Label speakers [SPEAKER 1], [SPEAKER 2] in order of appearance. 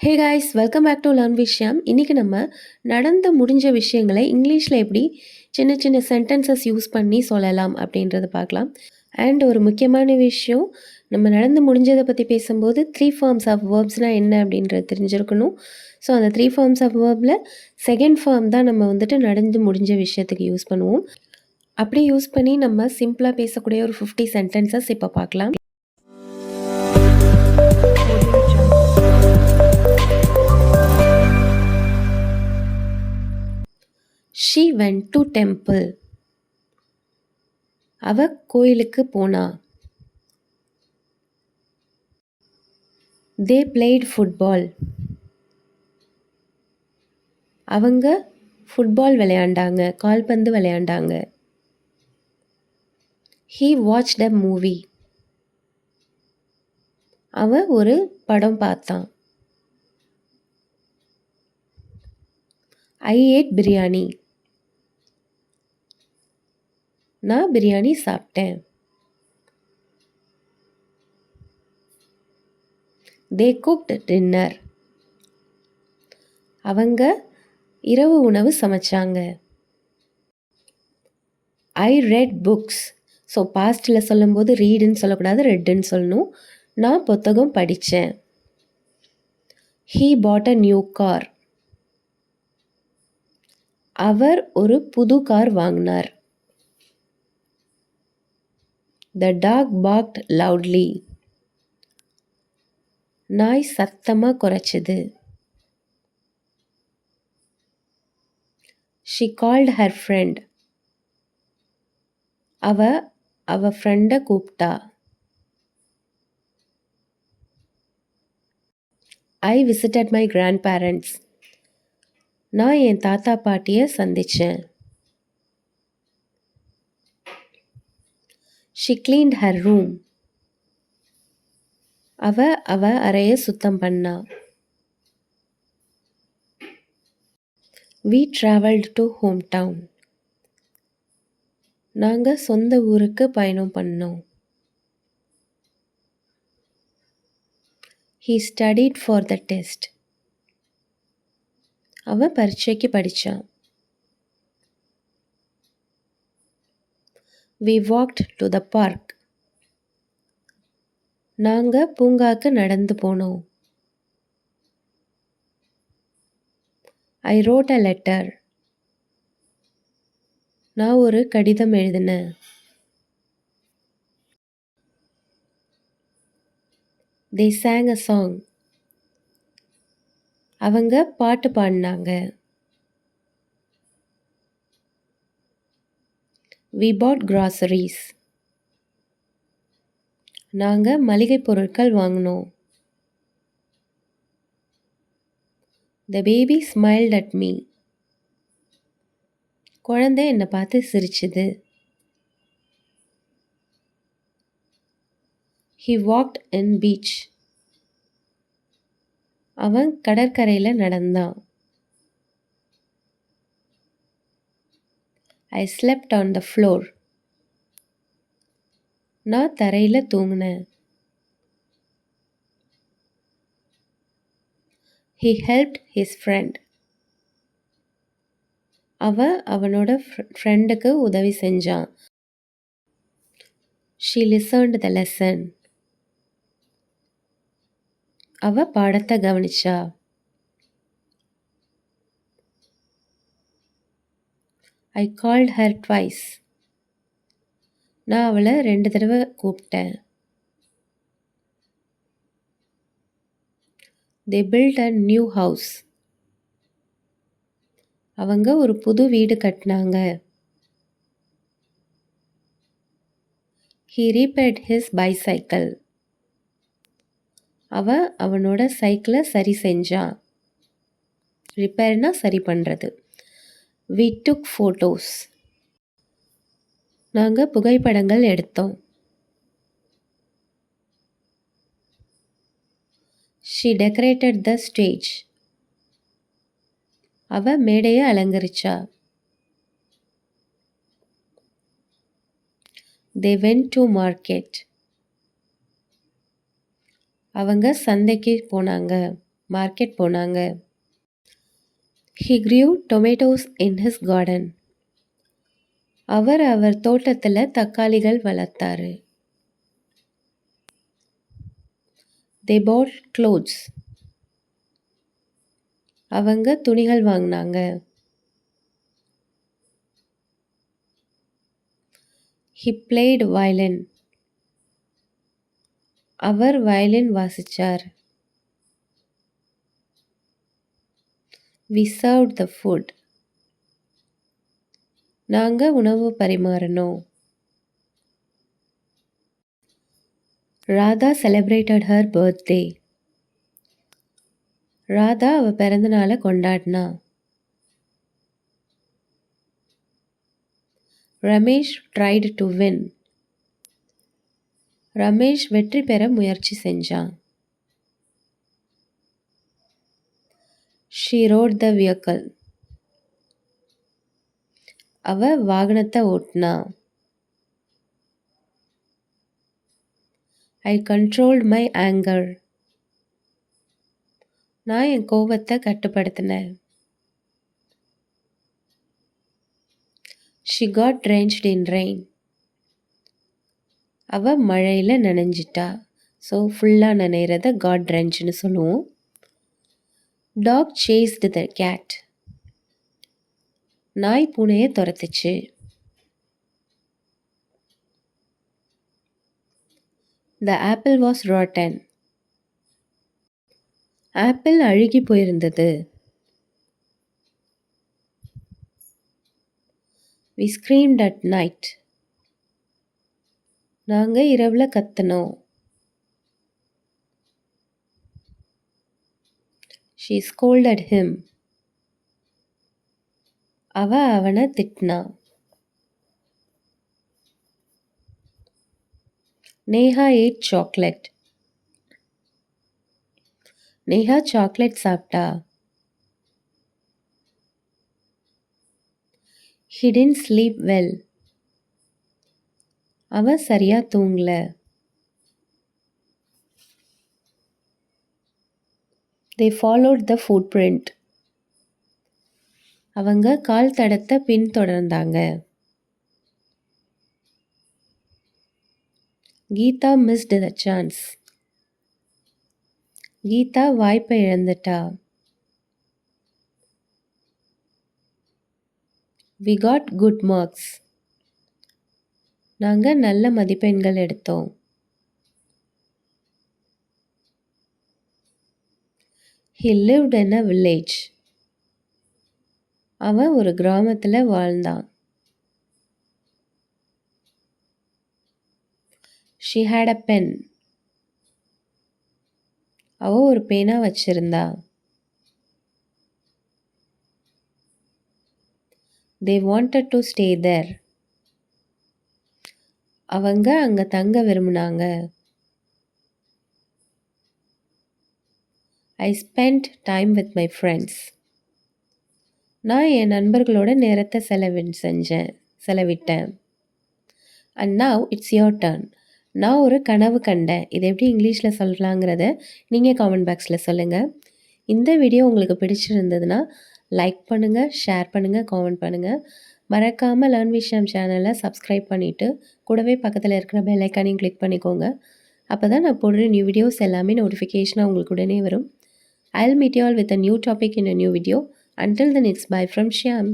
[SPEAKER 1] Hey guys, welcome back to learn விஷயம். இன்றைக்கி நம்ம நடந்து முடிஞ்ச விஷயங்களை இங்கிலீஷில் எப்படி சின்ன சின்ன சென்டென்சஸ் யூஸ் பண்ணி சொல்லலாம் அப்படின்றத பார்க்கலாம். அண்ட் ஒரு முக்கியமான விஷயம், நம்ம நடந்து முடிஞ்சதை பற்றி பேசும்போது 3 ஃபார்ம்ஸ் ஆஃப் வேர்ப்ஸ்னால் என்ன அப்படின்றது தெரிஞ்சிருக்கணும். ஸோ அந்த 3 forms of waybill second form தான் நம்ம வந்துட்டு நடந்து முடிஞ்ச விஷயத்துக்கு யூஸ் பண்ணுவோம். அப்படி யூஸ் பண்ணி நம்ம சிம்பிளாக பேசக்கூடிய ஒரு 50 சென்டென்சஸ் இப்போ பார்க்கலாம். She went to temple. அவ கோயிலுக்கு போனா. They played football. அவங்க ஃபுட்பால் விளையாண்டாங்க, கால்பந்து விளையாண்டாங்க. He watched a movie. அவன் ஒரு படம் பார்த்தான். I ate biryani. நான் பிரியாணி சாப்பிட்டேன். They cooked dinner. அவங்க இரவு உணவு சமைச்சாங்க. I read books. ஸோ பாஸ்டில் சொல்லும்போது ரீடுன்னு சொல்லக்கூடாது, ரெட்டுன்னு சொல்லணும். நான் புத்தகம் படித்தேன். He bought a new car. அவர் ஒரு புது கார் வாங்கினார். The dog barked loudly. நாய் சத்தமாக குறைச்சது. She called her friend. அவ ஃப்ரெண்டை கூப்பிட்டா. I visited my grandparents. நான் என் தாத்தா பாட்டியை சந்தித்தேன். She cleaned her room. அவ அறையை சுத்தம் பண்ணா. We traveled to hometown. நாங்கள் சொந்த ஊருக்கு பயணம் பண்ணோம். He studied for the test. அவன் பரீட்சைக்கு படித்தான். We walked to the park. நாங்கள் பூங்காக்கு நடந்து போனோம். I wrote a letter. நான் ஒரு கடிதம் எழுதினேன். They sang a song. அவங்க பாட்டு பாடினாங்க. We bought groceries. நாங்கள் மளிகை பொருட்கள் வாங்கினோம். The baby smiled at me. குழந்தை என்னை பார்த்து சிரிச்சுது. He walked in beach. அவன் கடற்கரையில் நடந்தான். I slept on the floor. நான் தரையில் தூங்கினேன். He helped his friend. அவனோட ஃப்ரெண்டுக்கு உதவி செஞ்சான். She listened the lesson. அவ பாடத்தை கவனிச்சா. I called her twice. நான் அவளை 2 தடவை கூப்பிட்டேன். They built a new house. அவங்க ஒரு புது வீடு கட்டினாங்க. He repaired his bicycle. அவனோட சைக்கிளை சரி செஞ்சான். ரிப்பேர்னா சரி பண்ணுறது. We took photos. நாங்கள் புகைப்படங்கள் எடுத்தோம். She decorated the stage. அவ மேடையை அலங்கரிச்சா. They went to market. அவங்க சந்தைக்கு போனாங்க. மார்க்கெட் போனாங்க. He grew tomatoes in his garden. அவர் தோட்டத்துல தக்காளிகள் வளர்த்தாரு. They bought clothes. அவங்க துணிகள் வாங்குனாங்க. He played violin. அவர் வயலின் வாசிச்சார். We served the food. நாங்க உணவு பரிமாறினோம். Radha celebrated her birthday. Radha அவ பிறந்தநாளை கொண்டாடினா. Ramesh tried to win. Ramesh வெற்றி பெற முயற்சி செஞ்சான். She rode the vehicle. அவ வாகனத்தை ஓட்டினா. I controlled my anger. நான் என் கோபத்தை கட்டுப்படுத்தினேன். She got drenched in rain. அவ மழையில் நனைஞ்சிட்டா. ஸோ ஃபுல்லாக நனைகிறத got drenched சொல்லுவோம். Dog chased the cat. நாய் பூனையை துரத்துச்சு. The apple was rotten. Apple அழுகி போயிருந்தது. We screamed at night. நாங்க இரவுல கத்துனோம். She scolded him. அவனை திட்டினா. Neha ate chocolate. Neha chocolate சாப்பிட்டா. He didn't sleep well. அவன் சரியா தூங்கல. They followed the footprint. அவங்க கால் தடத்தை பின்தொடர்ந்தாங்க. Geetha missed the chance. Geetha வாய்ப்பை இழந்துட்டா. We got good marks. நாங்க நல்ல மதிப்பெண்கள் எடுத்தோம். He lived in a village. அவன் ஒரு கிராமத்துல வாழ்ந்தான். She had a pen. அவ ஒரு பேனா வச்சிருந்தா. They wanted to stay there. அவங்க அங்க தங்க விரும்பினாங்க. I spent time with my friends. நான் என் நண்பர்களோட நேரத்தை செலவிட்டேன். And now it's your turn. நான் ஒரு கனவு கண்டேன். இதை எப்படி இங்கிலீஷில் சொல்லலாங்கிறத நீங்கள் காமெண்ட் பாக்ஸில் சொல்லுங்கள். இந்த வீடியோ உங்களுக்கு பிடிச்சிருந்ததுன்னா லைக் பண்ணுங்கள், ஷேர் பண்ணுங்கள், காமெண்ட் பண்ணுங்கள். மறக்காமல் லேர்ன் விஷயம் சேனலை சப்ஸ்கிரைப் பண்ணிவிட்டு கூடவே பக்கத்தில் இருக்கிற பெல் ஐக்கானையும் கிளிக் பண்ணிக்கோங்க. அப்போ தான் நான் போடுற நியூ வீடியோஸ் எல்லாமே நோட்டிஃபிகேஷனாக உங்களுக்கு உடனே வரும். I'll meet you all with a new topic in a new video. Until then, it's bye from Shyam.